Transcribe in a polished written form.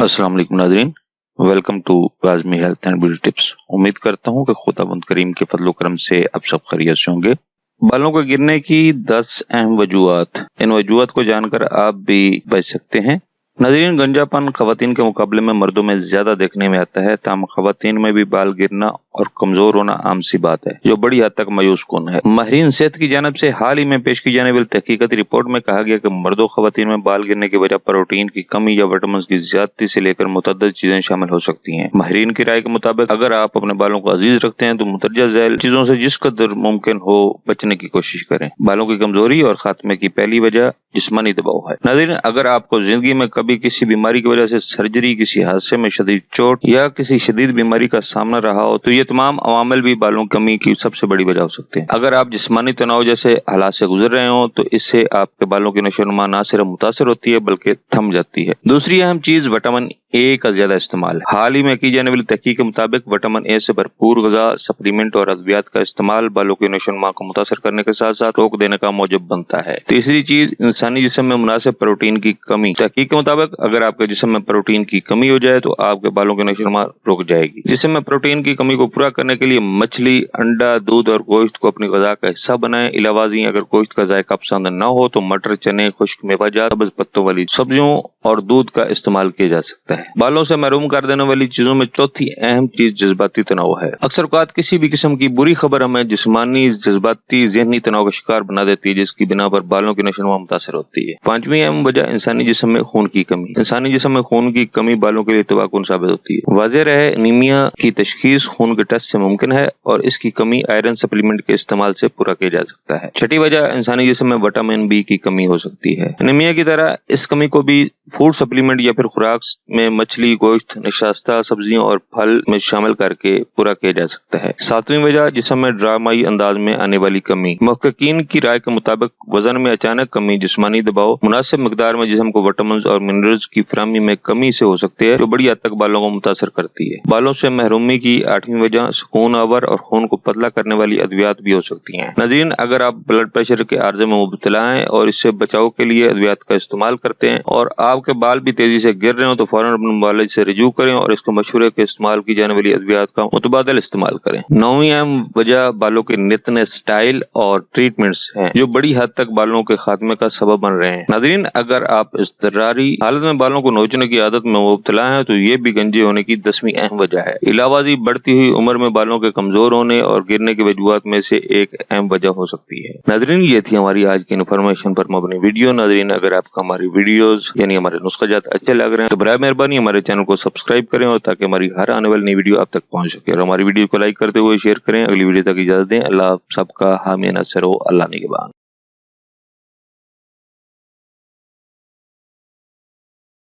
अस्सलाम वालेकुम नाज़रीन, welcome to Azmi health and beauty tips. उम्मीद करता हूँ कि खुदावंद करीम के फजलो करम से आप सब खैरियत से होंगे। बालों के गिरने की 10 अहम वजूहात, इन वजूहात को जानकर आप भी बच सकते हैं। नाज़रीन, गंजापन खवातीन के मुकाबले में मर्दों में ज्यादा देखने में आता है, ताहम खवातीन में भी बाल गिरना और कमजोर होना आम सी बात है, जो बड़ी हद तक मायूस कुन है। माहिरीन सेहत की जानिब से हाल ही में पेश की जाने वाली तहकीकती रिपोर्ट में कहा गया कि मर्दों खवातीन में बाल गिरने की वजह प्रोटीन की कमी या विटामिन की ज्यादती से लेकर मुतअद्दिद चीजें शामिल हो सकती हैं। माहिरीन की राय के मुताबिक अगर आप अपने बालों को अजीज रखते हैं तो मुतरजा झैल चीजों से जिस कदर मुमकिन हो बचने की कोशिश करें। बालों की कमजोरी और खात्मे की पहली वजह जिस्मानी दबाव है। नाज़रीन, अगर आपको जिंदगी में कभी किसी बीमारी की वजह से सर्जरी, किसी हादसे में शदीद चोट या किसी शदीद बीमारी का सामना रहा हो तो ये तमाम अवामिल भी बालों की कमी की सबसे बड़ी वजह हो सकते हैं। अगर आप जिस्मानी तनाव जैसे हालात से गुजर रहे हो तो इससे आपके बालों की नशोनुमा न सिर्फ मुतासर होती है बल्कि थम जाती है। दूसरी अहम चीज विटामिन ए का ज्यादा इस्तेमाल। हाल ही में की जाने वाली तहकीक के मुताबिक विटामिन ए से भरपूर ग़िज़ा, सप्लीमेंट और अद्वियात का इस्तेमाल बालों के नशोनुमा को मुतासर करने के साथ साथ रोक देने का मौजब बनता है। तीसरी चीज इंसानी जिस्म में मुनासिब प्रोटीन की कमी। तहकीक के मुताबिक अगर आपके जिस्म में प्रोटीन की कमी हो जाए तो आपके बालों की नशोनुमा रुक जाएगी। जिस्म में प्रोटीन की कमी को पूरा करने के लिए मछली, अंडा, दूध और गोश्त को अपनी ग़िज़ा का हिस्सा बनाएं। इलावाजी अगर गोश्त का जायका पसंद न हो तो मटर, चने, खुश्क मेवाजात, सब्ज़ पत्तों वाली सब्जियों और दूध का इस्तेमाल किया जा सकता है। बालों से महरूम कर देने वाली चीजों में चौथी अहम चीज जज्बाती तनाव है। अक्सर औक़ात किसी भी किस्म की बुरी खबर हमें जिस्मानी, जज्बाती, ज़हनी तनाव का शिकार बना देती है, जिसकी बिना पर बालों की नशोनुमा मुतासर होती है। पांचवी अहम वजह इंसानी जिस्म में खून की कमी। इंसानी जिस्म में खून की कमी बालों के लिए तबाहकुन साबित होती है। वाज़ेह रहे एनीमिया की तशखीस खून के टेस्ट से मुमकिन है और इसकी कमी आयरन सप्लीमेंट के इस्तेमाल से पूरा किया जा सकता है। छठी वजह इंसानी जिस्म में विटामिन बी की कमी हो सकती है। एनीमिया की तरह इस कमी को भी फूड सप्लीमेंट या फिर खुराक में मछली, गोश्त, नशास्ता, सब्जियों और फल में शामिल करके पूरा किया जा सकता है। सातवीं वजह जिस्म में ड्रामाई अंदाज में आने वाली कमी। मुहक्किकीन की राय के मुताबिक वजन में अचानक कमी, जिस्मानी दबाव, मुनासिब मिकदार में जिस्म को विटामिन और मिनरल्स की फराहमी में कमी से हो सकती है, जो बड़ी हद तक बालों को मुतासर करती है। बालों से महरूमी की आठवीं वजह सुकून आवर और खून को पतला करने वाली अद्वियात भी हो सकती है। नाज़रीन, अगर आप ब्लड प्रेशर के आर्जे में मुब्तला हैं और इससे बचाव के लिए अद्वियात का इस्तेमाल करते हैं और आपके बाल भी तेजी से गिर रहे हो तो फौरन अपने मुआलिज से रजू करें और इसके मशवरे के इस्तेमाल की जाने वाली अद्वियात का मुतबादल इस्तेमाल करें। नौवीं अहम वजह बालों के नितने, स्टाइल और ट्रीटमेंट्स हैं, जो बड़ी हद तक बालों के खात्मे का सबब बन रहे हैं। नाज़रीन, अगर आप इज़्तिरारी हालत में बालों को नोचने की आदत में मुब्तला हैं तो ये भी गंजे होने की 10वीं अहम वजह है। इलावाजी बढ़ती हुई उम्र में बालों के कमजोर होने और गिरने की वजूहात में से एक अहम वजह हो सकती है। नाज़रीन, ये थी हमारी आज की इन्फॉर्मेशन पर मबनी वीडियो। नाज़रीन, अगर आपको हमारी वीडियोस यानी हमारे नुस्ख़ाजात अच्छे लग रहे हैं तो बराए मेहरबानी हमारे चैनल को सब्सक्राइब करें और ताकि हमारी हर आने वाली नई वीडियो आप तक पहुंच सके, और हमारी वीडियो को लाइक करते हुए शेयर करें। अगली वीडियो तक इजाजत दें। अल्लाह सबका हामी नासिर हो। अल्लाह निगहबान।